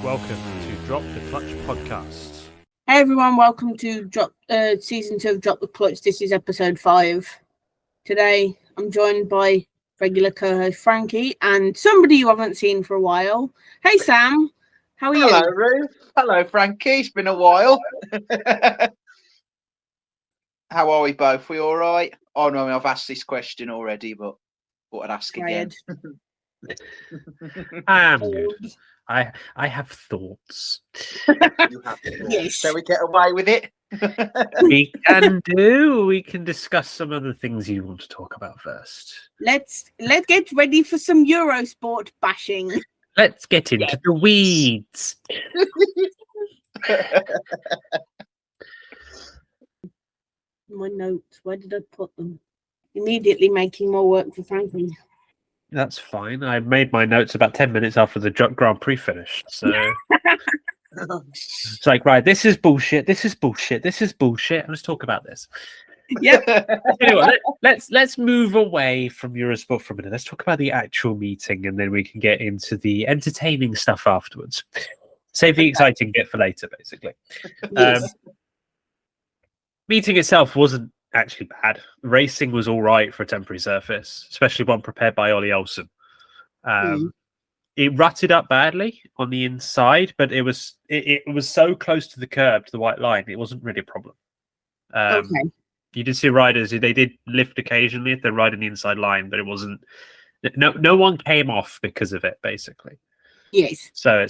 Welcome to Drop the Clutch podcast. Hey everyone, welcome to season 2 of Drop the Clutch. This is episode 5. Today I'm joined by regular co-host Frankie and somebody you haven't seen for a while. Hey Sam, how are you? Hello Ruth. Hello Frankie. It's been a while. How are we both? We all right? Oh no, I've asked this question already, but thought I'd ask again. I am good. I have thoughts. You have to. Yes. Shall we get away with it? We can do. We can discuss some of the things you want to talk about first. Let's get ready for some Eurosport bashing. Let's get into the weeds. My notes, where did I put them? Immediately making more work for Frankie. That's fine. I made my notes about 10 minutes after the Grand Prix finished. So it's like, right, this is bullshit. This is bullshit. This is bullshit. Let's talk about this. Yep. Anyway, let's move away from Eurosport for a minute. Let's talk about the actual meeting, and then we can get into the entertaining stuff afterwards. Save the exciting bit for later, basically. Yes. Meeting itself wasn't actually bad. Racing was all right for a temporary surface, especially one prepared by Ollie Olsen. It rutted up badly on the inside, but it was so close to the curb, to the white line, it wasn't really a problem. Okay. You did see riders; they did lift occasionally if they're riding the inside line, but it wasn't. No one came off because of it, basically. Yes. So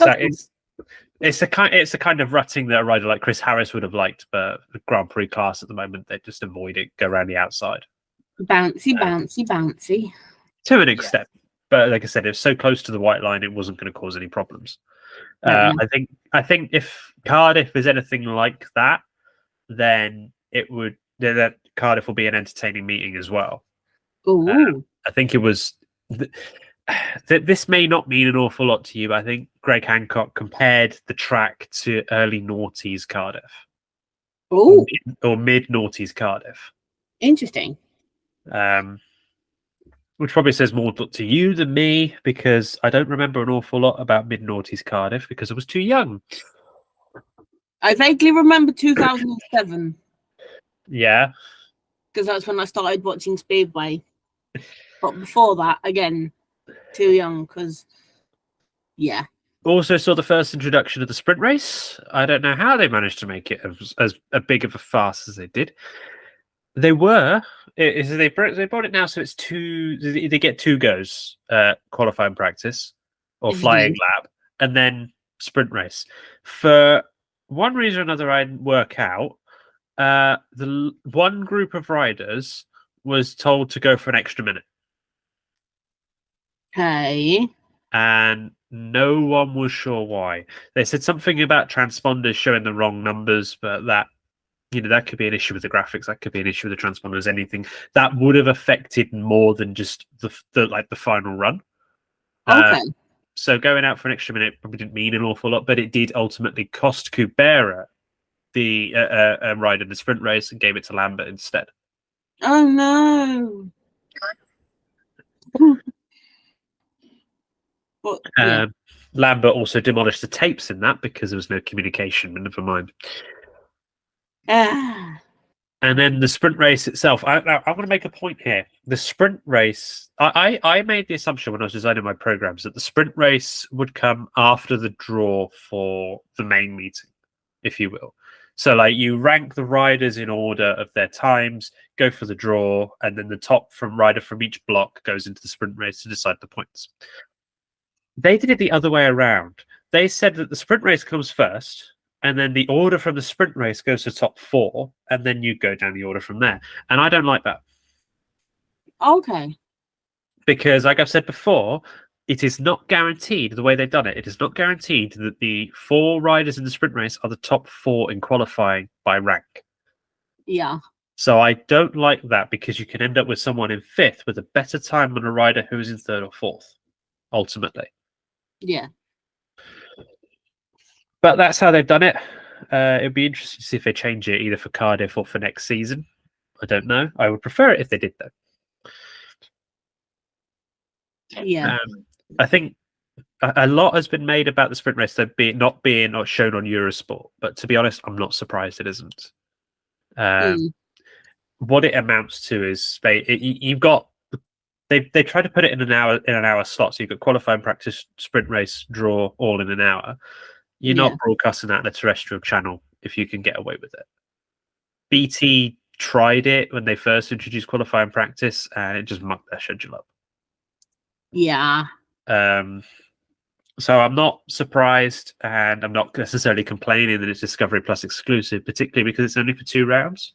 it's a kind of rutting that a rider like Chris Harris would have liked, but the Grand Prix class at the moment, they just avoid it, go around the outside. Bouncy. To an extent. But like I said, it's so close to the white line, it wasn't going to cause any problems. I think if Cardiff is anything like that, then that Cardiff will be an entertaining meeting as well. Ooh. I think it was... This may not mean an awful lot to you, but I think Greg Hancock compared the track to early noughties Cardiff. Ooh. Or mid noughties Cardiff. Interesting. Which probably says more to you than me, because I don't remember an awful lot about mid noughties Cardiff because I was too young. I vaguely remember 2007. Yeah. Because that's when I started watching Speedway. But before that, again, too young because, yeah. Also saw the first introduction of the sprint race. I don't know how they managed to make it as big of a farce as they did. They brought it now, so it's two. They get 2 goes, qualifying practice or flying lap, and then sprint race. For one reason or another, I didn't work out. The one group of riders was told to go for an extra minute. Okay. And no one was sure why. They said something about transponders showing the wrong numbers, but that could be an issue with the graphics. That could be an issue with the transponders. Anything that would have affected more than just the final run. Okay. So going out for an extra minute probably didn't mean an awful lot, but it did ultimately cost Kubera the ride in the sprint race and gave it to Lambert instead. Oh no. But, yeah. Lambert also demolished the tapes in that because there was no communication, but never mind. And then the sprint race itself, I want to make a point here. The sprint race, I made the assumption when I was designing my programs that the sprint race would come after the draw for the main meeting, if you will. So like you rank the riders in order of their times, go for the draw, and then the top rider from each block goes into the sprint race to decide the points. They did it the other way around. They said that the sprint race comes first, and then the order from the sprint race goes to top 4, and then you go down the order from there. And I don't like that. Okay. Because, like I've said before, it is not guaranteed, the way they've done it, it is not guaranteed that the 4 riders in the sprint race are the top 4 in qualifying by rank. Yeah. So I don't like that, because you can end up with someone in 5th with a better time than a rider who is in 3rd or 4th, ultimately. Yeah. But that's how they've done it. It'd be interesting to see if they change it either for Cardiff or for next season. I don't know. I would prefer it if they did, though. Yeah. I think a lot has been made about the sprint race not being shown on Eurosport, but to be honest, I'm not surprised it isn't. What it amounts to is you've got they try to put it in an hour slot, so you've got qualifying, practice, sprint race, draw, all in an hour. You're not broadcasting that on a terrestrial channel if you can get away with it. BT tried it when they first introduced qualifying practice, and it just mucked their schedule up. Yeah. So I'm not surprised, and I'm not necessarily complaining that it's Discovery Plus exclusive, particularly because it's only for 2 rounds.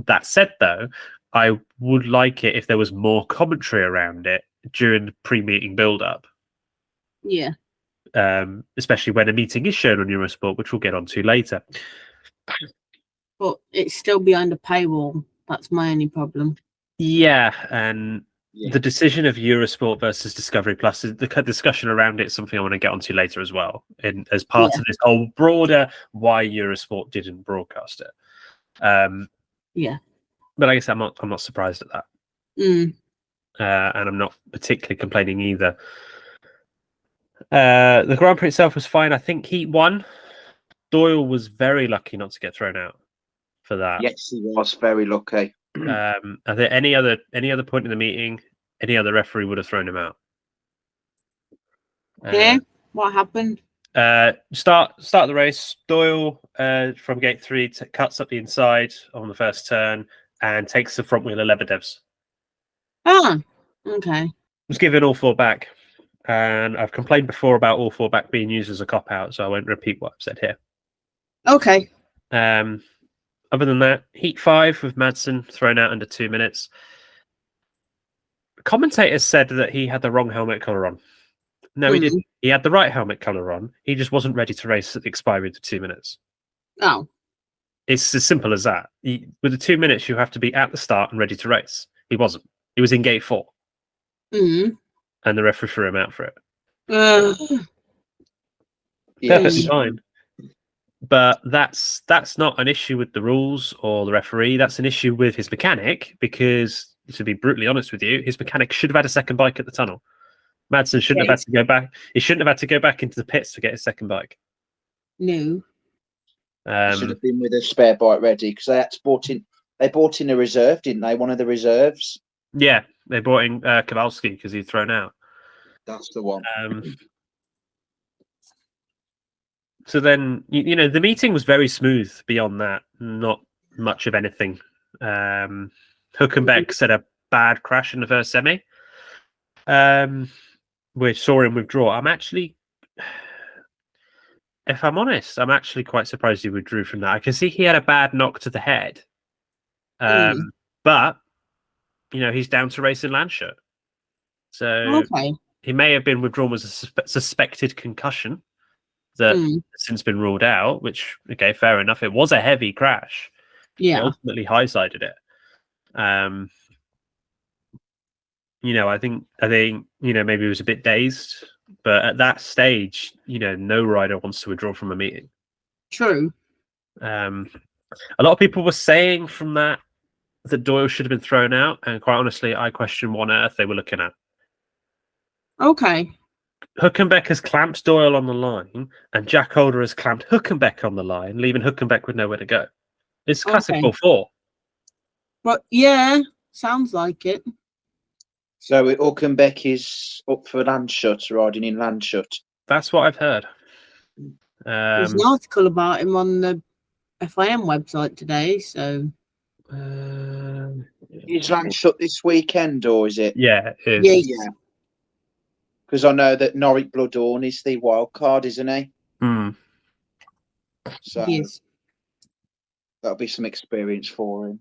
That said, though, I would like it if there was more commentary around it during the pre-meeting build-up. Yeah. Especially when a meeting is shown on Eurosport, which we'll get onto later. But it's still behind a paywall. That's my only problem. Yeah, and the decision of Eurosport versus Discovery Plus, the discussion around it is something I want to get onto later as well, as part of this whole broader why Eurosport didn't broadcast it. But I guess I'm not surprised at that. And I'm not particularly complaining either. The Grand Prix itself was fine. I think Heat 1, Doyle was very lucky not to get thrown out for that. Yes, he was very lucky. I think any other point in the meeting, any other referee would have thrown him out. What happened? Start the race. Doyle from gate 3 cuts up the inside on the first turn and takes the front wheel of Lebedev's. Ah, okay. Was given all 4 back, and I've complained before about all 4 back being used as a cop out, so I won't repeat what I've said here. Okay. Other than that, Heat 5 with Madsen thrown out under 2 minutes. Commentators said that he had the wrong helmet colour on. No, he didn't. He had the right helmet colour on. He just wasn't ready to race at the expiry of the 2 minutes. Oh. It's as simple as that. With the 2 minutes, you have to be at the start and ready to race. He wasn't. He was in gate 4. And the referee threw him out for it. Perfectly fine. But that's not an issue with the rules or the referee. That's an issue with his mechanic, because, to be brutally honest with you, his mechanic should have had a second bike at the tunnel. Madsen shouldn't have had to go back. He shouldn't have had to go back into the pits to get his second bike. No. Should have been with a spare bike ready, because they bought in a reserve, didn't they? One of the reserves. Yeah, they brought in Kowalski because he'd thrown out. That's the one. So then, the meeting was very smooth beyond that. Not much of anything. Hülkenberg said a bad crash in the first semi. We saw him withdraw. If I'm honest, I'm actually quite surprised he withdrew from that. I can see he had a bad knock to the head. But, he's down to racing Landshut. So he may have been withdrawn with a suspected concussion that has since been ruled out, which, okay, fair enough. It was a heavy crash. Yeah. He ultimately high-sided it. I think maybe he was a bit dazed, but at that stage, no rider wants to withdraw from a meeting. True. A lot of people were saying from that Doyle should have been thrown out, and quite honestly, I question what on earth they were looking at. Okay. Hülkenberg has clamped Doyle on the line, and Jack Holder has clamped Hülkenberg on the line, leaving Hülkenberg with nowhere to go. It's classic 4-4. But yeah, sounds like it. So Hülkenberg is up for Landshut, riding in Landshut. That's what I've heard. There's an article about him on the FIM website today, so... Is Landshut this weekend, or is it? Yeah, it is. Yeah. Because I know that Norwich Bloodhorn is the wild card, isn't he? So yes. That'll be some experience for him.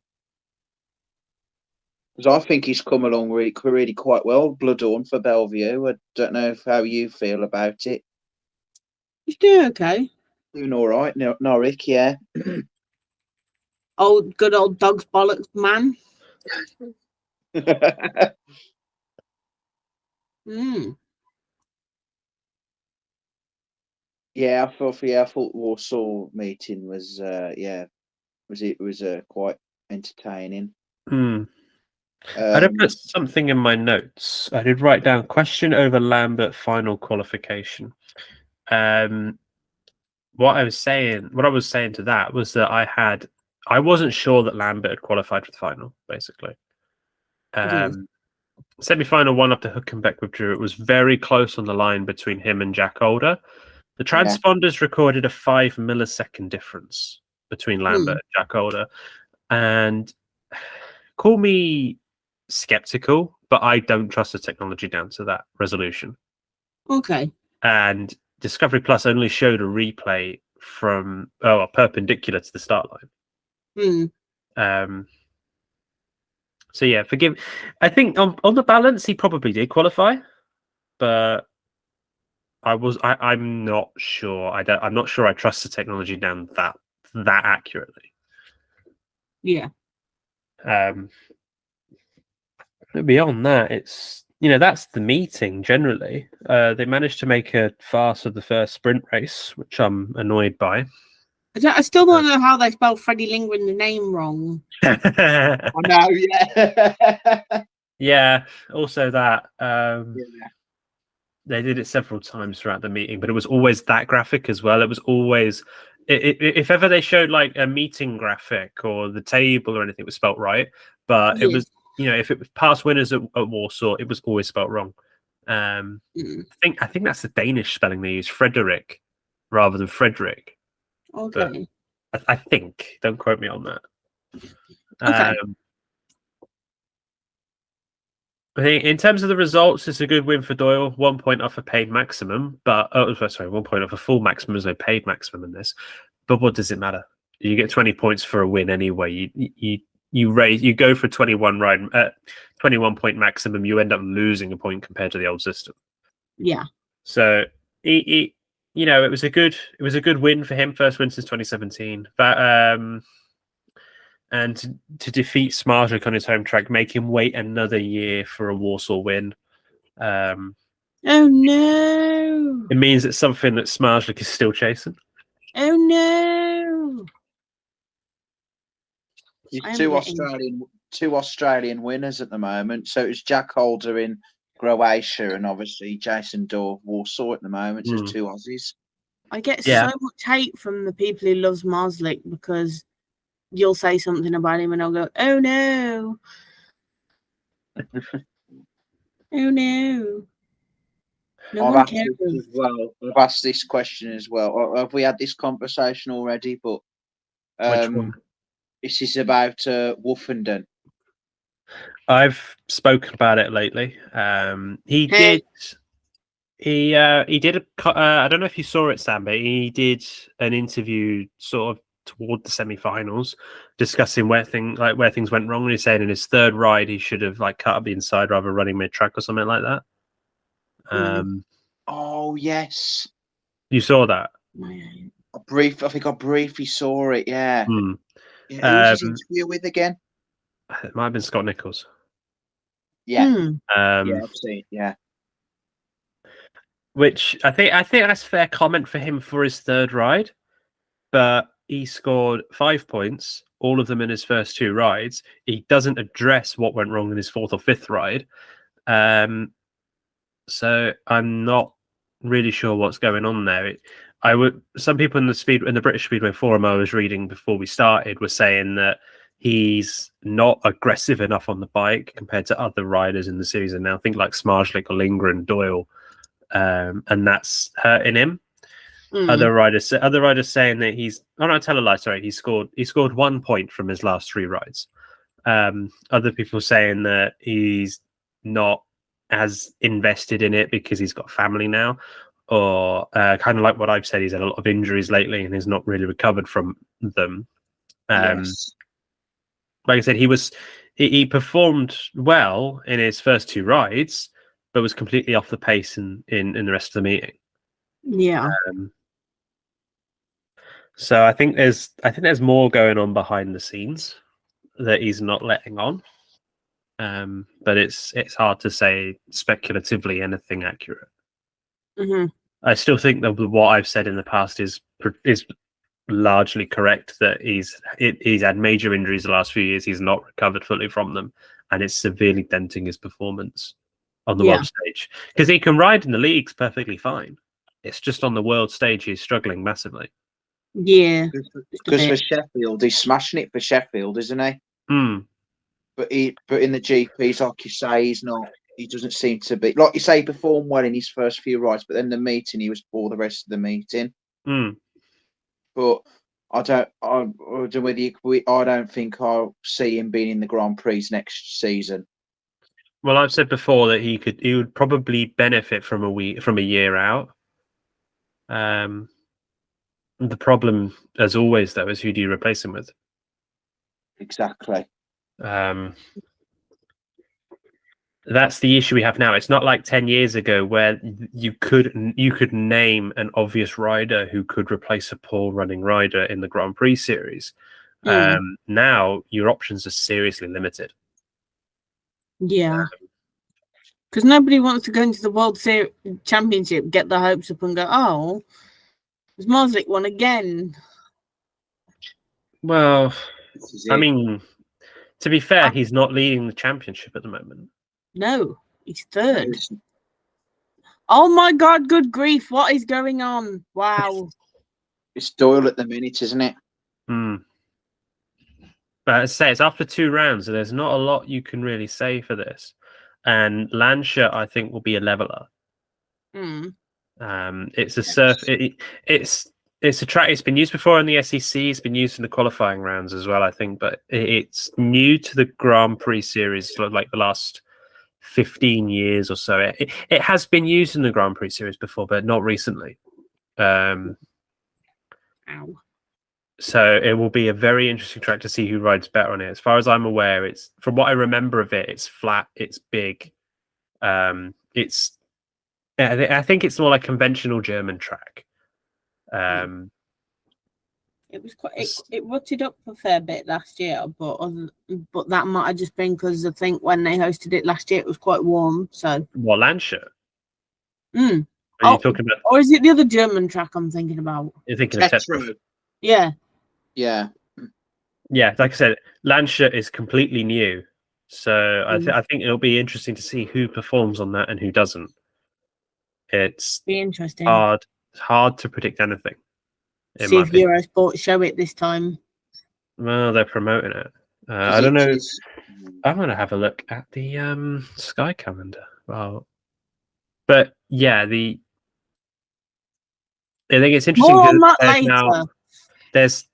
Because I think he's come along really quite well, Bloodhorn for Bellevue. I don't know how you feel about it. He's doing okay. Doing all right, Norwich, yeah. Good old dog's bollocks man. Yeah, I thought Warsaw meeting was quite entertaining. I did put something in my notes. I did write down question over Lambert final qualification. What I was saying to that was that I wasn't sure that Lambert had qualified for the final, basically. Semi-final one up to Hülkenberg withdrew. It was very close on the line between him and Jack Holder. The transponders recorded a 5 millisecond difference between Lambert and Jack Holder. And call me skeptical, but I don't trust the technology down to that resolution. Okay. And Discovery Plus only showed a replay from perpendicular to the start line. So yeah, forgive. I think on the balance, he probably did qualify, but I'm not sure. I'm not sure I trust the technology down that accurately. Yeah. Beyond that, it's that's the meeting generally. They managed to make a farce of the first sprint race, which I'm annoyed by. I still don't know how they spelled Freddie Lindgren the name wrong. I know, yeah. Yeah, also that. They did it several times throughout the meeting, but it was always that graphic as well. It was always, if ever they showed like a meeting graphic or the table or anything, it was spelt right. But it was, if it was past winners at Warsaw, it was always spelt wrong. I think that's the Danish spelling they use, Frederick, rather than Frederick. Okay. But I think, don't quote me on that. Okay. I think in terms of the results, it's a good win for Doyle. 1 point off a paid maximum, 1 point off a full maximum. There's no paid maximum in this. But what does it matter? You get 20 points for a win anyway. You go for 21 point maximum. You end up losing a point compared to the old system. Yeah. So it was a good win for him. First win since 2017. And to defeat Smartlik on his home track, make him wait another year for a Warsaw win. Oh no! It means it's something that Smartlik is still chasing. Oh no! It's two Australian winners at the moment. So it's Jack Holder in Croatia and obviously Jason Dorr Warsaw at the moment. So it's two Aussies. I get so much hate from the people who love Smartlik because you'll say something about him and I'll go, oh no. Oh no. I've asked this question as well. Have we had this conversation already? But which one? This is about Woofenden. I've spoken about it lately. He did I don't know if you saw it, Sam, but he did an interview sort of toward the semi-finals, discussing where things went wrong. And he's saying in his third ride he should have cut up the inside rather running mid-track or something like that. Oh yes, you saw that. I think I briefly saw it. Yeah. Who was his interview with again? It might have been Scott Nichols. Yeah. I've seen. Yeah. Which I think that's a fair comment for him for his third ride, but he scored 5 points, all of them in his first two rides. He doesn't address what went wrong in his fourth or fifth ride. So I'm not really sure what's going on there. Some people in the British Speedway forum I was reading before we started were saying that he's not aggressive enough on the bike compared to other riders in the series, and now think like Smartlik or Lindgren, Doyle, and that's hurting him. Other riders saying that he's tell a lie, sorry, he scored 1 point from his last three rides. Other people saying that he's not as invested in it because he's got family now, or kind of like what I've said, he's had a lot of injuries lately and he's not really recovered from them. Yes. Like I said, he performed well in his first two rides, but was completely off the pace in the rest of the meeting. Yeah. So I think there's more going on behind the scenes that he's not letting on. But it's hard to say speculatively anything accurate. Mm-hmm. I still think that what I've said in the past is largely correct, that he's had major injuries the last few years. He's not recovered fully from them, and it's severely denting his performance on the Yeah. world stage. Because he can ride in the leagues perfectly fine. It's just on the world stage he's struggling massively. Yeah. Because for Sheffield, he's smashing it for Sheffield, isn't he? Mm. But in the GPs, like you say, he's not. He doesn't seem to be, like you say, he performed well in his first few rides, but then the meeting he was poor the rest of the meeting. Mm. But I don't know whether I don't think I'll see him being in the Grand Prix next season. Well, I've said before that he would probably benefit from a year out. The problem, as always, though, is who do you replace him with? Exactly. That's the issue we have now. It's not like 10 years ago where you could name an obvious rider who could replace a poor running rider in the Grand Prix series. Now your options are seriously limited. Yeah. Because nobody wants to go into the World Championship, get their hopes up and go, oh, there's Marslick won again. Well, I mean, to be fair, he's not leading the championship at the moment. No, he's third. Oh my God, good grief. What is going on? Wow. It's Doyle at the minute, isn't it? But as I say, it's after 2 rounds, so there's not a lot you can really say for this. And Lancia, I think, will be a leveler. It's a surf. It's a track. It's been used before in the SEC. It's been used in the qualifying rounds as well, I think. But it's new to the Grand Prix series, like the last 15 years or so. It has been used in the Grand Prix series before, but not recently. So it will be a very interesting track to see who rides better on it. As far as I'm aware, it's from what I remember of it, it's flat, it's big. I think it's more like conventional German track. It was quite. It rutted up a fair bit last year, but that might have just been because I think when they hosted it last year, it was quite warm. So what, Lancia? Are you talking about? Or is it the other German track I'm thinking about? You're thinking of Tetra. Yeah. Yeah. Like I said, Lancia is completely new, so I think it'll be interesting to see who performs on that and who doesn't. It's be interesting. Hard to predict anything. See if Eurosport show it this time. Well, they're promoting it. I don't know. I'm going to have a look at the Sky calendar. Well, but yeah, I think it's interesting. More on that later. Now, there's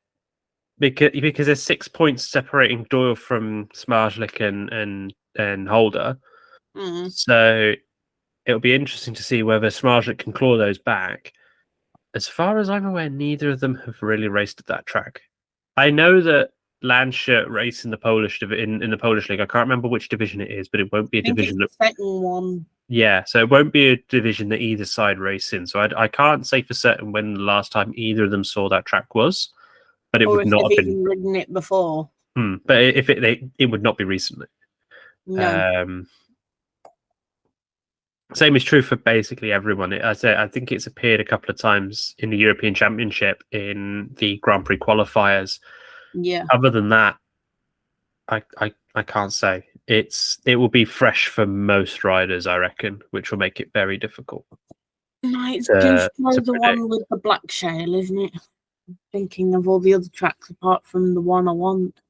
because there's 6 points separating Doyle from Smarslik and Holder. So it'll be interesting to see whether Smarslik can claw those back. As far as I'm aware, neither of them have really raced at that track. I know that Lancia race in the Polish in the Polish league. I can't remember which division it is, but it won't be a division. It's the second one. Yeah, so it won't be a division that either side race in. So I can't say for certain when the last time either of them saw that track was, but it would not have been ridden it before. But if it would not be recently. No. Same is true for basically everyone. I think it's appeared a couple of times in the European Championship in the Grand Prix qualifiers. Yeah. Other than that, I can't say. It will be fresh for most riders, I reckon, which will make it very difficult. No, it's just the one with the black shale, isn't it? I'm thinking of all the other tracks apart from the one I want.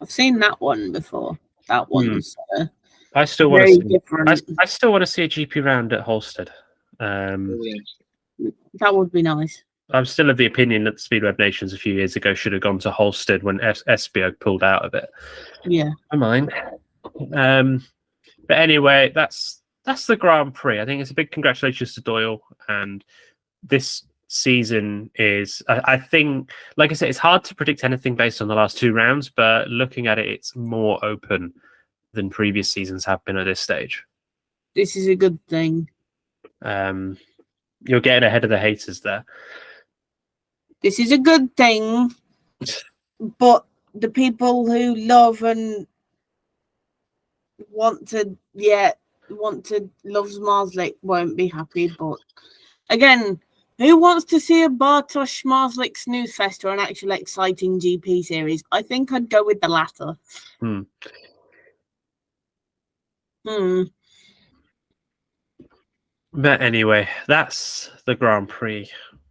I've seen that one before. That one's I still want to see. Different. I still want to see a GP round at Holstead. That would be nice. I'm still of the opinion that the Speedway of Nations a few years ago should have gone to Holstead when Esbjerg pulled out of it. Yeah, I mind. But anyway, that's the Grand Prix. I think it's a big congratulations to Doyle, and this season is. I think, like I said, it's hard to predict anything based on the last 2 rounds, but looking at it, it's more open than previous seasons have been at this stage. This is a good thing. You're getting ahead of the haters there. This is a good thing, but the people who love and want to love Marslick won't be happy. But again, Who wants to see a Bartosz Marslik snooze fest or an actual exciting GP series? I think I'd go with the latter. Hmm. But anyway, that's the Grand Prix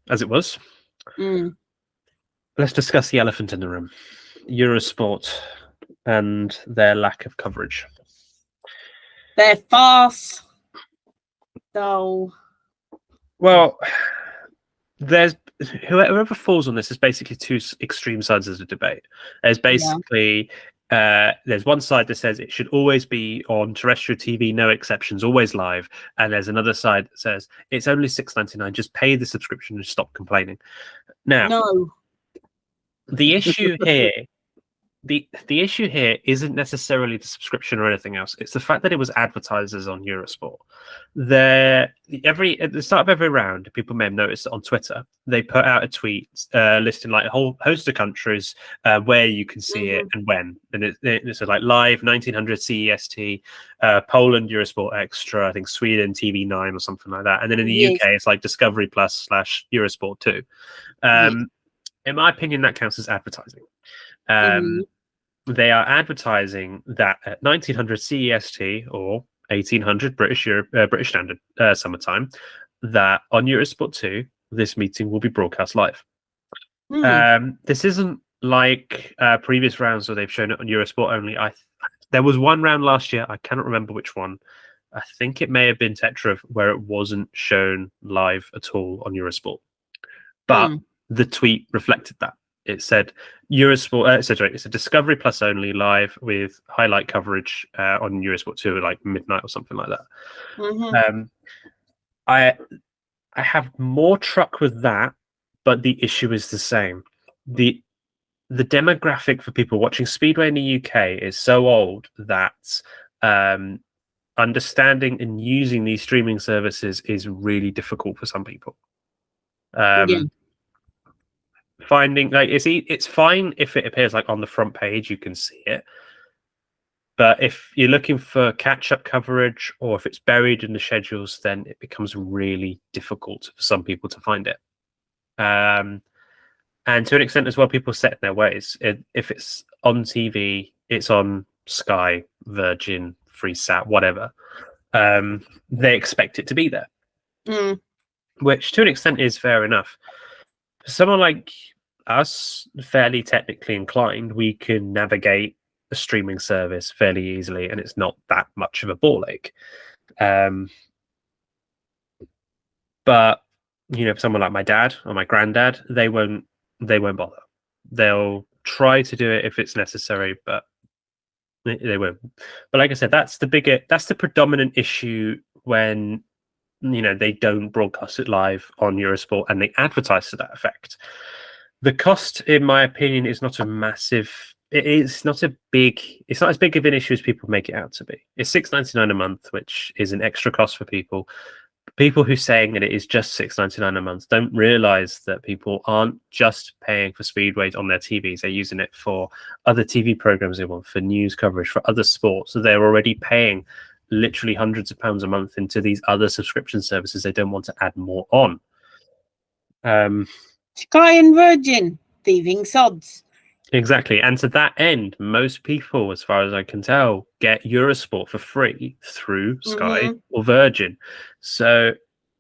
as it was. Let's discuss the elephant in the room, Eurosport and their lack of coverage. They're farce. So, well, there's whoever falls on this is basically two extreme sides of the debate. There's basically there's one side that says it should always be on terrestrial TV, no exceptions, always live, and there's another side that says it's only $6.99, just pay the subscription and stop complaining. Now, no. The issue here, the issue here isn't necessarily the subscription or anything else. It's the fact that it was advertisers on Eurosport. At the start of every round, people may have noticed that on Twitter they put out a tweet listing like a whole host of countries where you can see it and when. And it said like live 1900 CEST, Poland Eurosport Extra, I think Sweden TV9 or something like that. And then in the UK, it's like Discovery Plus / Eurosport 2. In my opinion, that counts as advertising. They are advertising that at 1900 CEST or 1800 British Standard Summertime, that on Eurosport 2, this meeting will be broadcast live. This isn't like previous rounds where they've shown it on Eurosport only. There was one round last year, I cannot remember which one. I think it may have been Tetra where it wasn't shown live at all on Eurosport. But the tweet reflected that. It said Eurosport. It's a Discovery Plus only live with highlight coverage on Eurosport 2 at like midnight or something like that. I have more truck with that, but the issue is the same. The demographic for people watching Speedway in the UK is so old that understanding and using these streaming services is really difficult for some people. Finding like it's fine if it appears like on the front page you can see it, but if you're looking for catch-up coverage or if it's buried in the schedules, then it becomes really difficult for some people to find it. And to an extent as well, people set in their ways. If it's on TV, it's on Sky, Virgin, Freesat, whatever. They expect it to be there, which to an extent is fair enough. For someone like us, fairly technically inclined, we can navigate a streaming service fairly easily, and it's not that much of a ball ache. But for someone like my dad or my granddad, they won't bother. They'll try to do it if it's necessary, but they won't. But like I said, that's the predominant issue when they don't broadcast it live on Eurosport and they advertise to that effect. The cost, in my opinion, is not a massive. It's not as big of an issue as people make it out to be. It's $6.99 a month, which is an extra cost for people. People who saying that it is just $6.99 a month don't realize that people aren't just paying for Speedway on their TVs. They're using it for other TV programs they want, for news coverage, for other sports. So they're already paying literally hundreds of pounds a month into these other subscription services. They don't want to add more on. Sky and Virgin, thieving sods. Exactly. And to that end, most people, as far as I can tell, get Eurosport for free through Sky or Virgin. So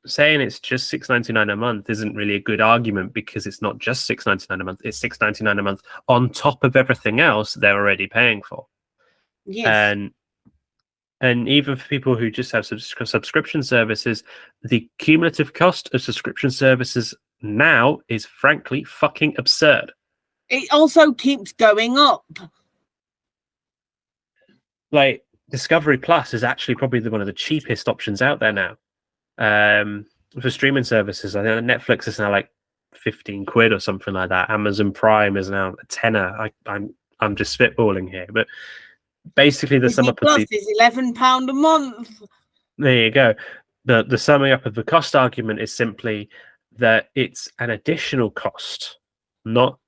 saying it's just $6.99 a month isn't really a good argument, because it's not just $6.99 a month. It's $6.99 a month on top of everything else they're already paying for. Yes. And even for people who just have subscription services, the cumulative cost of subscription services now is frankly fucking absurd. It also keeps going up. Like Discovery Plus is actually probably one of the cheapest options out there now. For streaming services, I think Netflix is now like 15 quid or something like that. Amazon Prime is now a tenner. I'm just spitballing here, but basically the sum up of the is £11 a month. There you go. The summing up of the cost argument is simply that it's an additional cost.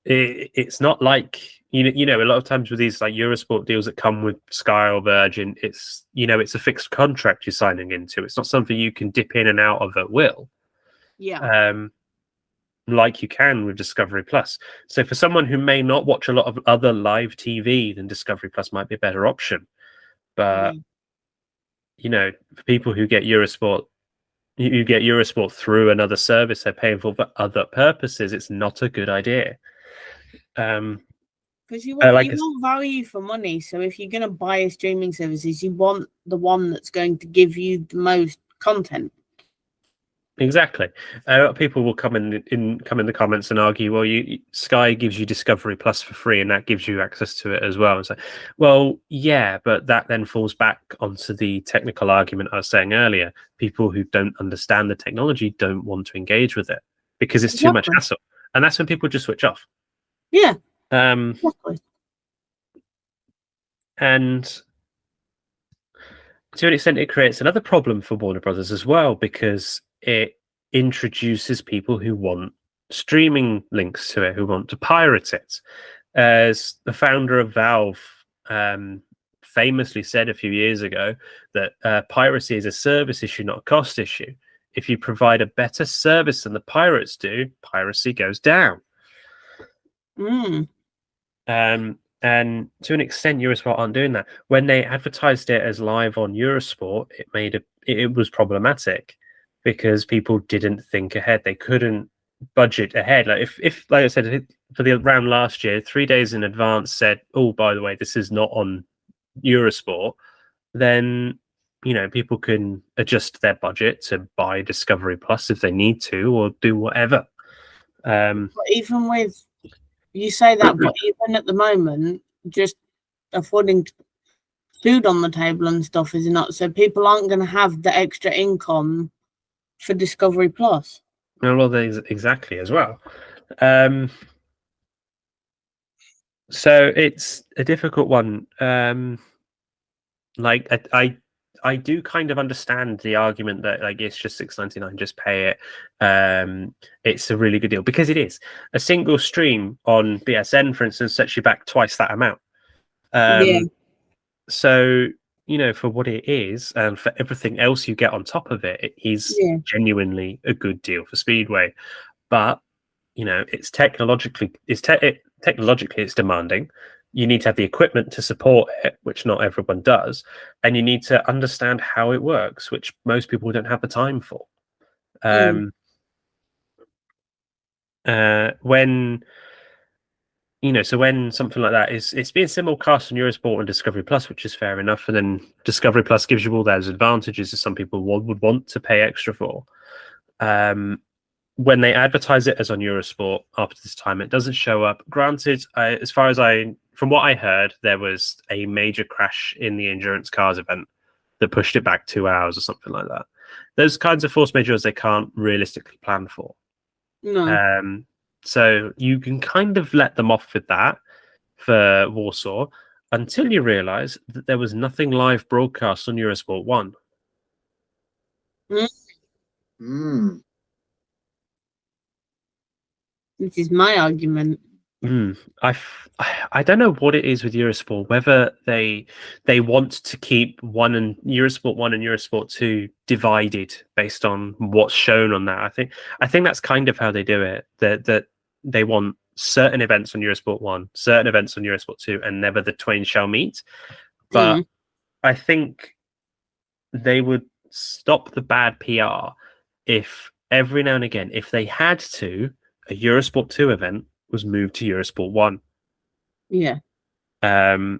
It's not like a lot of times with these like Eurosport deals that come with Sky or Virgin, it's a fixed contract you're signing into. It's not something you can dip in and out of at will. Yeah. like you can with Discovery Plus. So for someone who may not watch a lot of other live TV, then Discovery Plus might be a better option. But for people who get Eurosport, you get Eurosport through another service they're paying for other purposes. It's not a good idea. Because you want value for money. So if you're going to buy a streaming services, you want the one that's going to give you the most content. Exactly. People will come in the comments and argue, well, Sky gives you Discovery Plus for free, and that gives you access to it as well. And so, well, yeah, but that then falls back onto the technical argument I was saying earlier. People who don't understand the technology don't want to engage with it because it's too much hassle, and that's when people just switch off. Yeah. Exactly. And to an extent, it creates another problem for Warner Brothers as well, because it introduces people who want streaming links to it, who want to pirate it. As the founder of Valve famously said a few years ago, that piracy is a service issue, not a cost issue. If you provide a better service than the pirates do, piracy goes down. And to an extent, Eurosport aren't doing that. When they advertised it as live on Eurosport, it was problematic because people didn't think ahead. They couldn't budget ahead. Like if like I said, for the round last year, 3 days in advance said, "Oh, by the way, this is not on Eurosport," then people can adjust their budget to buy Discovery Plus if they need to, or do whatever. But even with you say that, but even at the moment, just affording food on the table and stuff is not. So people aren't going to have the extra income for Discovery Plus. Well, exactly as well. So it's a difficult one. Like I do kind of understand the argument that like it's just $6.99, just pay it. It's a really good deal because it is. A single stream on BSN, for instance, sets you back twice that amount. So for what it is and for everything else you get on top of it, it is genuinely a good deal for Speedway. But it's technologically it's demanding. You need to have the equipment to support it, which not everyone does, and you need to understand how it works, which most people don't have the time for. When something like that it's being simulcast on Eurosport and Discovery Plus, which is fair enough, and then Discovery Plus gives you all those advantages that some people would want to pay extra for. When they advertise it as on Eurosport after this time, it doesn't show up. Granted, from what I heard, there was a major crash in the endurance cars event that pushed it back 2 hours or something like that. Those kinds of force majeures they can't realistically plan for. No. So you can kind of let them off with that for Warsaw until you realise that there was nothing live broadcast on Eurosport 1. This is my argument. I don't know what it is with Eurosport, whether they want to keep Eurosport 1 and Eurosport 2 divided based on what's shown on that. I think that's kind of how they do it. That they want certain events on Eurosport 1, certain events on Eurosport 2, and never the twain shall meet. But I think they would stop the bad PR if every now and again, if they had to, a Eurosport 2 event was moved to Eurosport 1. Yeah. I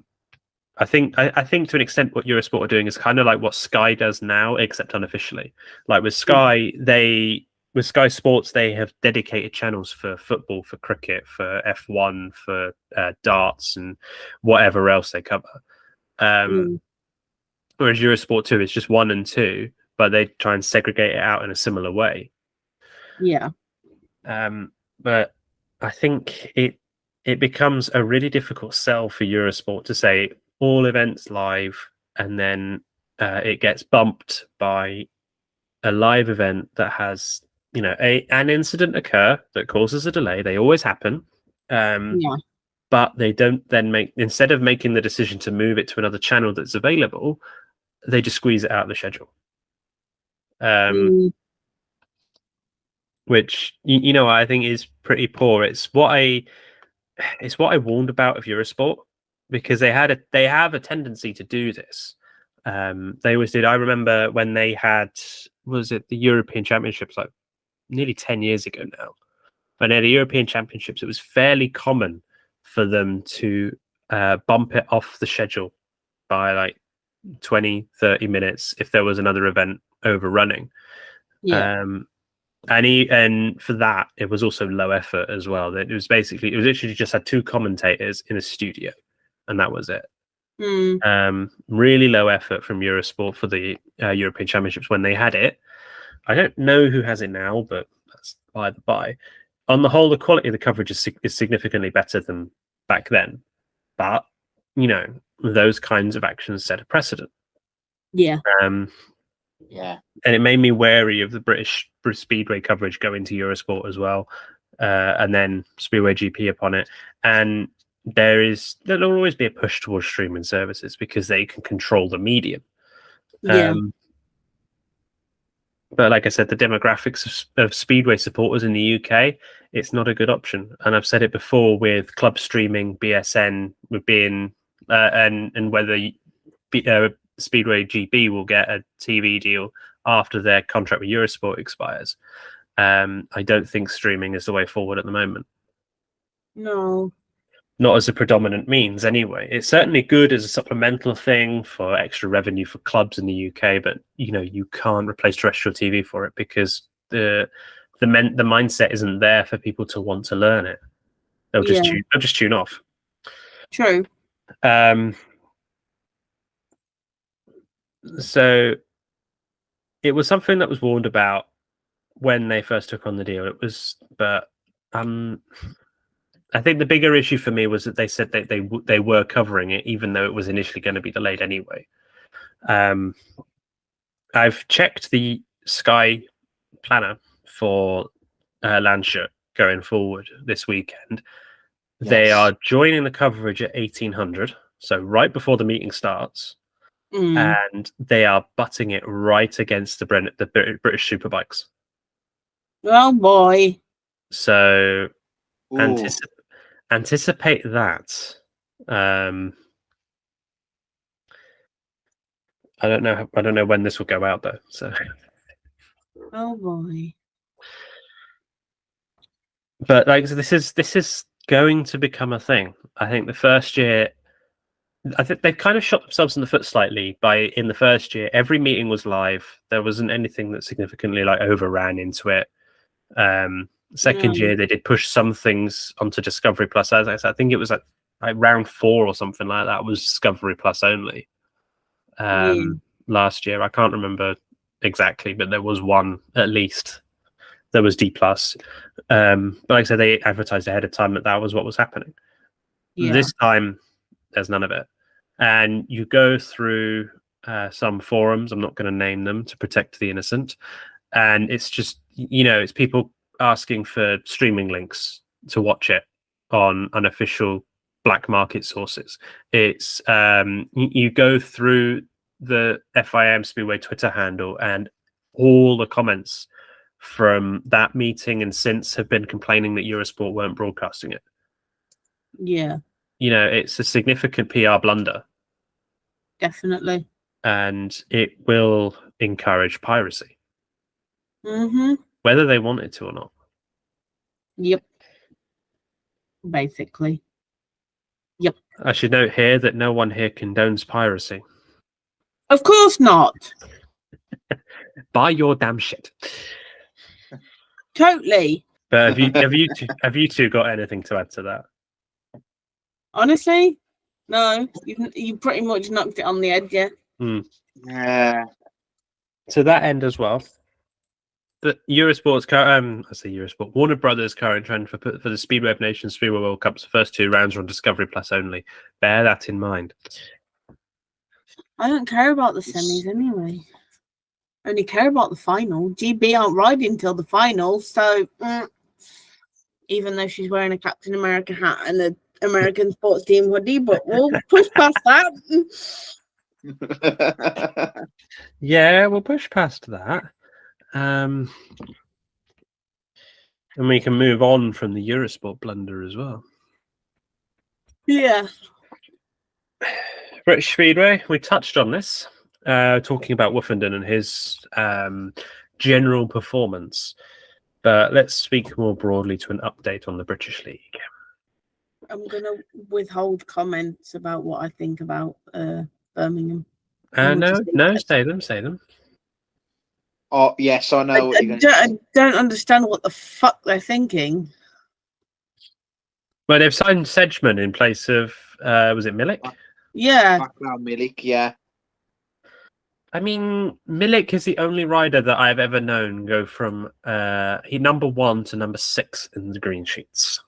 think to an extent what Eurosport are doing is kind of like what Sky does now, except unofficially. Like with Sky, with Sky Sports, they have dedicated channels for football, for cricket, for F1, for darts, and whatever else they cover. Whereas Eurosport 2 is just 1 and 2, but they try and segregate it out in a similar way. Yeah. But I think it becomes a really difficult sell for Eurosport to say all events live, and then it gets bumped by a live event that has an incident occur that causes a delay. They always happen. But they don't then instead of making the decision to move it to another channel that's available, they just squeeze it out of the schedule. which I think is pretty poor. It's what I warned about of Eurosport, because they have a tendency to do this. They always did. I remember when they had, was it the European Championships, like nearly 10 years ago now. When they had the European Championships, it was fairly common for them to bump it off the schedule by like 20-30 minutes if there was another event overrunning. And for that, it was also low effort as well. It was literally just had two commentators in a studio, and that was it. Really low effort from Eurosport for the European Championships when they had it. I don't know who has it now, but that's by the by. On the whole, the quality of the coverage is significantly better than back then. But, those kinds of actions set a precedent. Yeah. Yeah. And it made me wary of the British Speedway coverage going to Eurosport as well. And then Speedway GP upon it. And there'll always be a push towards streaming services because they can control the medium. Yeah. But like I said, the demographics of Speedway supporters in the UK, it's not a good option. And I've said it before with club streaming, BSN, with being and whether Speedway GB will get a TV deal after their contract with Eurosport expires. I don't think streaming is the way forward at the moment. No. Not as a predominant means, anyway. It's certainly good as a supplemental thing for extra revenue for clubs in the UK, but you can't replace terrestrial TV for it because the mindset isn't there for people to want to learn it. They'll just tune off. True. So it was something that was warned about when they first took on the deal. I think the bigger issue for me was that they said that they were covering it, even though it was initially going to be delayed anyway. I've checked the Sky planner for Lancashire going forward this weekend. Yes. They are joining the coverage at 1800, so right before the meeting starts, and they are butting it right against the British Superbikes. Oh boy! So anticipate that. I don't know when this will go out though. So. Oh boy! But this is going to become a thing. I think the first year, I think they've kind of shot themselves in the foot slightly by in the first year every meeting was live. There wasn't anything that significantly overran into it. Second year they did push some things onto Discovery Plus. As I said, I think it was like round 4 or something like that was Discovery Plus only. Last year, I can't remember exactly, but there was one at least. There was D Plus. But like I said, they advertised ahead of time that was what was happening. This time, there's none of it. And you go through some forums, I'm not going to name them to protect the innocent, and it's just, it's people asking for streaming links to watch it on unofficial black market sources. It's you go through the FIM Speedway Twitter handle, and all the comments from that meeting and since have been complaining that Eurosport weren't broadcasting it. Yeah. It's a significant PR blunder. Definitely. And it will encourage piracy. Whether they want it to or not. Yep. Basically. Yep. I should note here that no one here condones piracy. Of course not. Buy your damn shit. Totally. But have you two got anything to add to that? Honestly, no. You pretty much knocked it on the head, yeah. Yeah. To that end as well, the Eurosport's Eurosport, Warner Brothers' current trend for the Speedway of Nations Speedway World Cup's first 2 rounds are on Discovery Plus only. Bear that in mind. I don't care about the semis anyway. I only care about the final. GB aren't riding till the final, so even though she's wearing a Captain America hat and an American sports team hoodie, but we'll push past that. Yeah, we'll push past that. And we can move on from the Eurosport blunder as well. Yeah. British Speedway, we touched on this, talking about Woofenden and his general performance. But let's speak more broadly to an update on the British League. I'm going to withhold comments about what I think about Birmingham. No, say them. Oh, yes, I know what you're going to say. I don't understand what the fuck they're thinking. Well, they've signed Sedgman in place of, was it Milik? Yeah. Background Milik, yeah. I mean, Milik is the only rider that I've ever known go from number 1 to number 6 in the green sheets.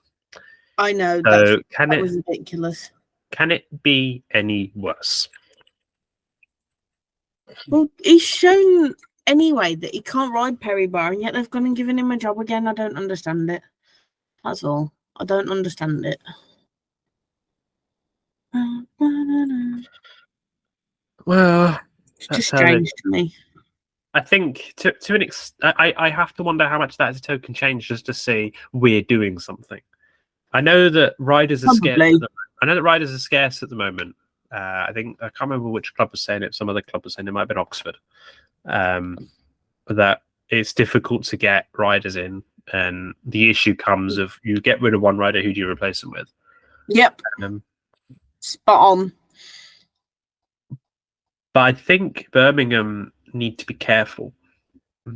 I know. So that was ridiculous. Can it be any worse? Well, he's shown anyway that he can't ride Perry Bar, and yet they've gone and given him a job again. I don't understand it. That's all. I don't understand it. Well, it's just strange to me. I think to an extent, I have to wonder how much that is a token change just to say we're doing something. I know that riders are scarce. I know that riders are scarce at the moment. I can't remember which club was saying it. Some other club was saying it might have been Oxford. That it's difficult to get riders in, and the issue comes of you get rid of one rider, who do you replace them with? Yep. Spot on. But I think Birmingham need to be careful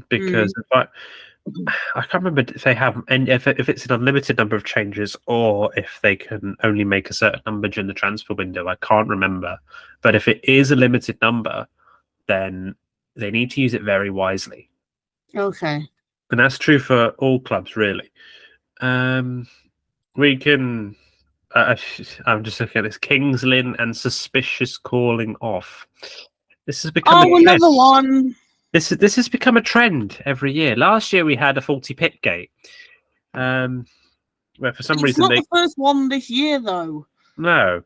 because I can't remember if they have, and if it's an unlimited number of changes or if they can only make a certain number during the transfer window. I can't remember. But if it is a limited number, then they need to use it very wisely. Okay. And that's true for all clubs, really. We can... I'm just looking at this. Kings Lynn and suspicious calling off. This has become another one. This has become a trend every year. Last year we had a faulty pit gate. Where for some reason it's not the first one this year, though. No.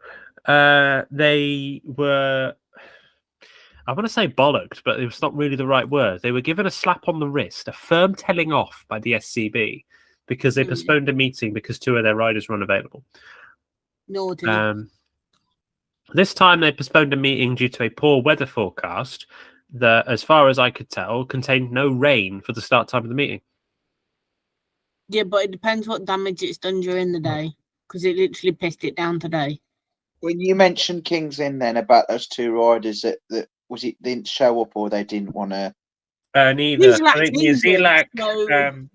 They were, I want to say bollocked, but it's not really the right word. They were given a slap on the wrist, a firm telling off by the SCB because they postponed a meeting because 2 of their riders were unavailable. Naughty. This time they postponed a meeting due to a poor weather forecast that, as far as I could tell, contained no rain for the start time of the meeting. Yeah, but it depends what damage it's done during the day, because it literally pissed it down today. When you mentioned Kings Lynn then about those 2 riders that was it didn't show up or they didn't want to? Neither. I think Musilac.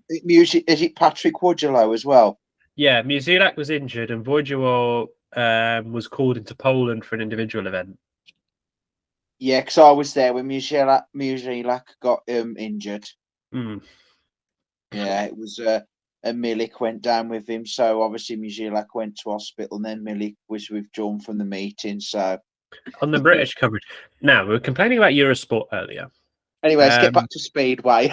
Is it Patrick Woodgelow as well? Yeah, Musilac was injured and Wojciech was called into Poland for an individual event. Yeah, because I was there when Musilac got injured. Yeah, it was and Milik went down with him. So obviously Musilac went to hospital, and then Milik was withdrawn from the meeting. So on the British coverage, now we were complaining about Eurosport earlier. Anyway, let's get back to Speedway.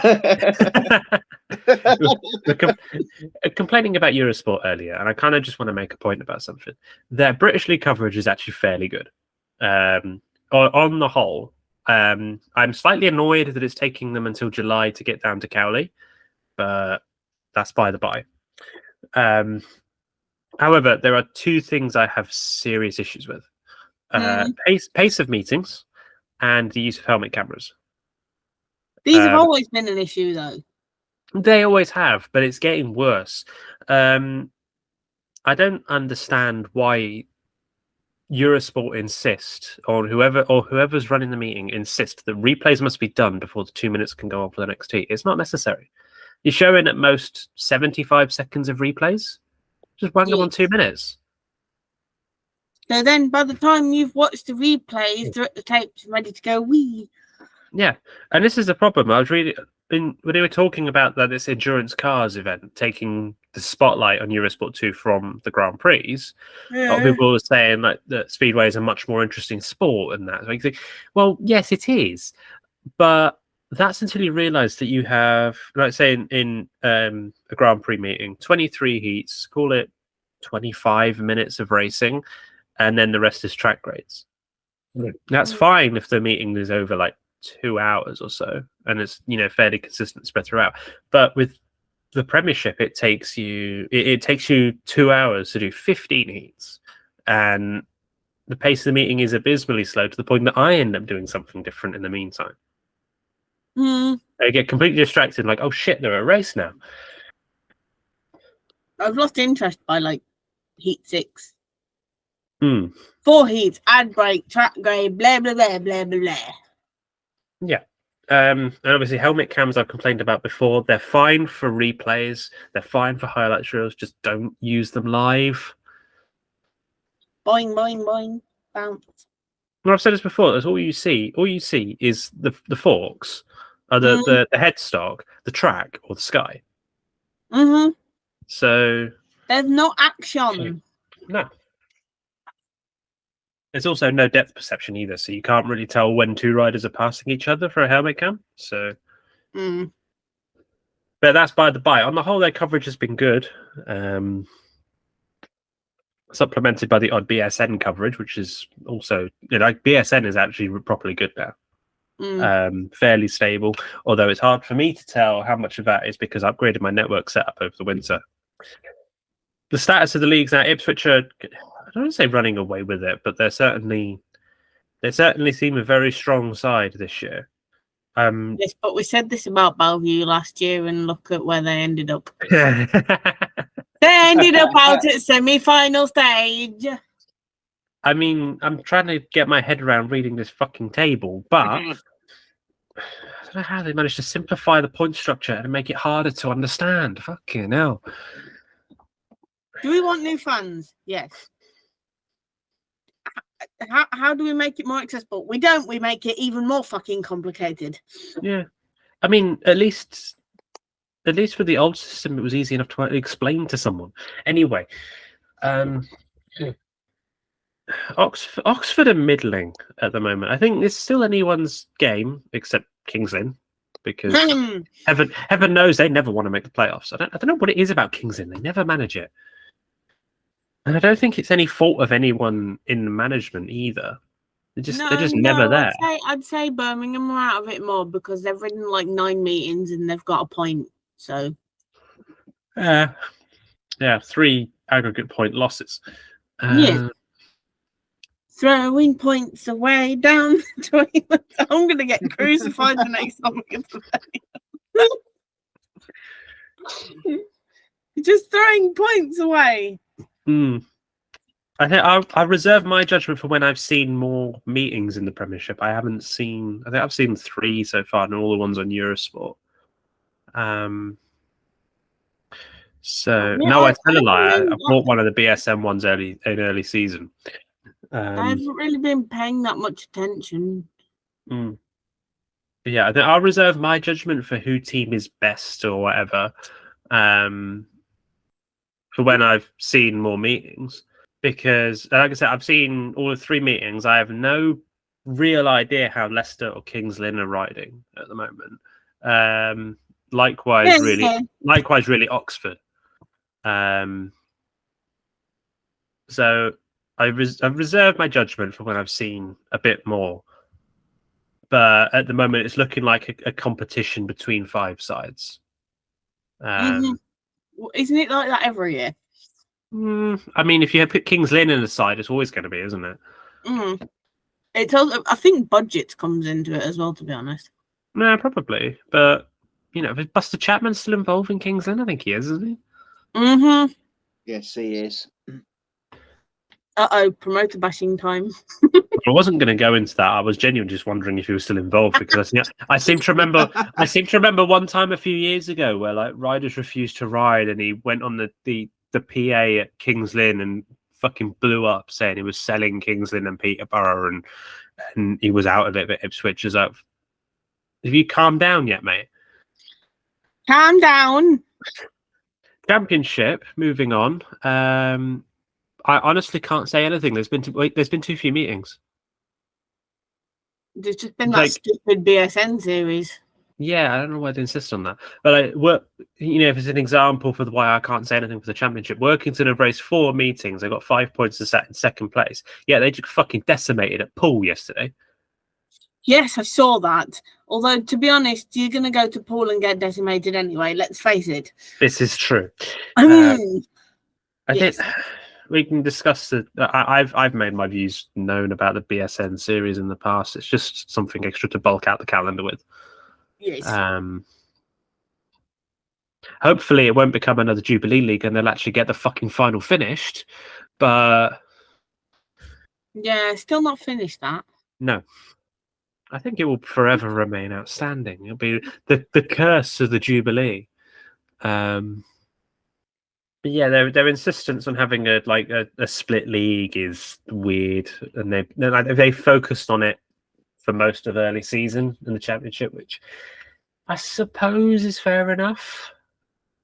We're complaining about Eurosport earlier, and I kind of just want to make a point about something. Their British League coverage is actually fairly good. On the whole, I'm slightly annoyed that it's taking them until July to get down to Cowley, but that's by the by. However, there are 2 things I have serious issues with. Pace of meetings and the use of helmet cameras. These have always been an issue, though. They always have, but it's getting worse. I don't understand why Eurosport insist, or whoever's running the meeting insist that replays must be done before the 2 minutes can go on for the next heat. It's not necessary. You're showing at most 75 seconds of replays. Just wang them on 2 minutes. So then, by the time you've watched the replays, they're at the tapes ready to go. Wee. Yeah, and this is the problem. I was reading when they were talking about that this endurance cars event taking the spotlight on Eurosport 2 from the Grand Prix. A lot of people were saying that Speedway is a much more interesting sport and that. So you think, well, yes, it is, but that's until you realise that you have, like say in a Grand Prix meeting, 23 heats, call it 25 minutes of racing, and then the rest is track grades. That's fine if the meeting is over 2 hours or so, and it's fairly consistent spread throughout. But with the Premiership, it takes you 2 hours to do 15 heats, and the pace of the meeting is abysmally slow to the point that I end up doing something different in the meantime. I get completely distracted, like, oh shit, they're a race now. I've lost interest by like heat 6. 4 heats, ad break, track grade, blah blah blah blah blah. Yeah. And obviously helmet cams I've complained about before. They're fine for replays. They're fine for highlight reels. Just don't use them live. Boing boing boing. Bounce. Well, I've said this before. That's all you see. All you see is the forks, the headstock, the track, or the sky. So there's no action. No. There's also no depth perception either, so you can't really tell when 2 riders are passing each other for a helmet cam. So, but that's by the by. On the whole, their coverage has been good, supplemented by the odd BSN coverage, which is also, BSN is actually properly good now, fairly stable. Although it's hard for me to tell how much of that is because I upgraded my network setup over the winter. The status of the leagues now, Ipswich are, I don't want to say running away with it, but they certainly seem a very strong side this year. Yes, but we said this about Bellevue last year, and look at where they ended up. They ended up out at semi-final stage. I mean, I'm trying to get my head around reading this fucking table, but I don't know how they managed to simplify the point structure and make it harder to understand. Fucking hell. Do we want new fans? Yes. How do we make it more accessible? We don't. We make it even more fucking complicated. Yeah. I mean, at least with the old system, it was easy enough to explain to someone. Anyway, Oxford are middling at the moment. I think it's still anyone's game except Kings Lynn, because heaven knows they never want to make the playoffs. I don't know what it is about Kings Lynn. They never manage it. And I don't think it's any fault of anyone in management either. They're just never there. I'd say Birmingham are out of it more because they've ridden like 9 meetings and they've got a point. So, yeah, 3 aggregate point losses. Throwing points away down the toilet. I'm gonna get crucified the next time we get to play. Just throwing points away. I think I'll reserve my judgment for when I've seen more meetings in the Premiership. I think I've seen 3 so far, and all the ones on Eurosport. No, I tell a lie. I bought one of the BSM ones early season. I haven't really been paying that much attention. Yeah, I think I'll reserve my judgment for who team is best or whatever. For when I've seen more meetings, because like I said, I've seen all the 3 meetings. I have no real idea how Leicester or Kings Lynn are riding at the moment. Likewise, really Oxford. So I've reserved my judgment for when I've seen a bit more. But at the moment, it's looking like a competition between 5 sides. Isn't it like that every year? I mean, if you put Kings Lynn in the side, it's always going to be, isn't it? It's also, I think budget comes into it as well, to be honest. No, probably. But, is Buster Chapman still involved in Kings Lynn? I think he is, isn't he? Yes, he is. Promoter bashing time. I wasn't going to go into that. I was genuinely just wondering if he was still involved, because I seem to remember one time a few years ago where like riders refused to ride, and he went on the PA at Kings Lynn and fucking blew up, saying he was selling Kings Lynn and Peterborough, and he was out of it at Ipswich. Is that? Have you calmed down yet, mate? Calm down. Championship. Moving on. I honestly can't say anything. There's been too few meetings. There's just been that stupid BSN series. Yeah, I don't know why they insist on that. But if it's an example for why I can't say anything for the championship, Workington have raced 4 meetings. They got 5 points to set in second place. Yeah, they just fucking decimated at Poole yesterday. Yes, I saw that. Although, to be honest, you're going to go to pool and get decimated anyway. Let's face it. This is true. I mean, I yes. think we can discuss the. I've made my views known about the BSN series in the past. It's just something extra to bulk out the calendar with. Yes. Hopefully, it won't become another Jubilee League, and they'll actually get the fucking final finished. But Yeah, still not finished that. no, I think it will forever remain outstanding. It'll be the curse of the Jubilee. But yeah, their insistence on having a split league is weird, and they focused on it for most of early season in the championship, which I suppose is fair enough.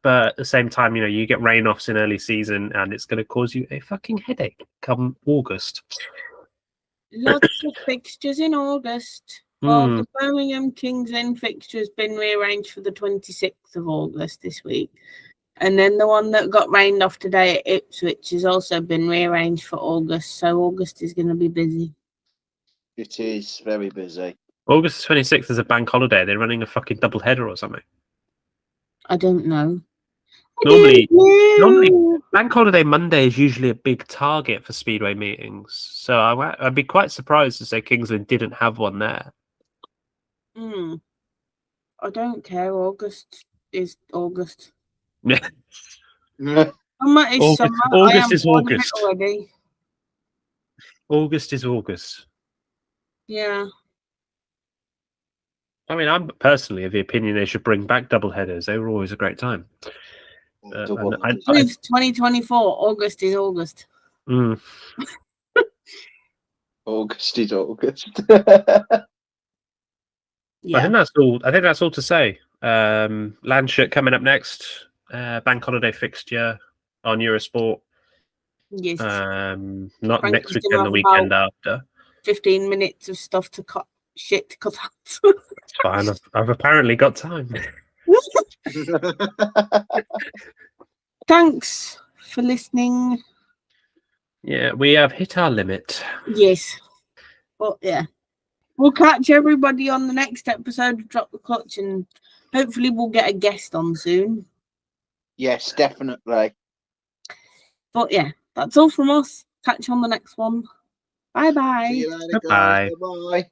But at the same time, you get rain-offs in early season, and it's going to cause you a fucking headache come August. Lots of fixtures in August. Well, the Birmingham Kings End fixture has been rearranged for the 26th of August this week. And then the one that got rained off today at Ipswich has also been rearranged for August. So August is going to be busy. It is very busy. August 26th is a bank holiday. They're running a fucking double header or something. I don't know. Normally, Bank Holiday Monday is usually a big target for Speedway meetings. So I'd be quite surprised to say Kingsland didn't have one there. I don't care. August is August. Yeah. Summer is summer. August is August. Already. August is August. Yeah. I mean, I'm personally of the opinion they should bring back double headers. They were always a great time. 2024, August is August. August is August. Yeah. I think that's all to say. Landshut coming up next. Bank holiday fixture on Eurosport. Yes. Not Frankie's next weekend, the weekend after. 15 minutes of stuff to cut out. It's fine. I've apparently got time. Thanks for listening. Yeah, we have hit our limit. Yes. But yeah. We'll catch everybody on the next episode of Drop the Clutch, and hopefully we'll get a guest on soon. Yes, definitely. But yeah, that's all from us. Catch you on the next one. Bye-bye. See you later, Bye. guys. Bye-bye.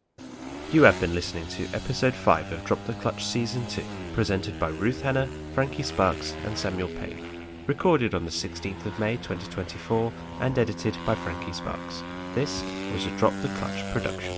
You have been listening to episode 5 of Drop the Clutch Season 2, presented by Ruth Henner, Frankie Sparks and Samuel Payne. Recorded on the 16th of May 2024 and edited by Frankie Sparks. This was a Drop the Clutch production.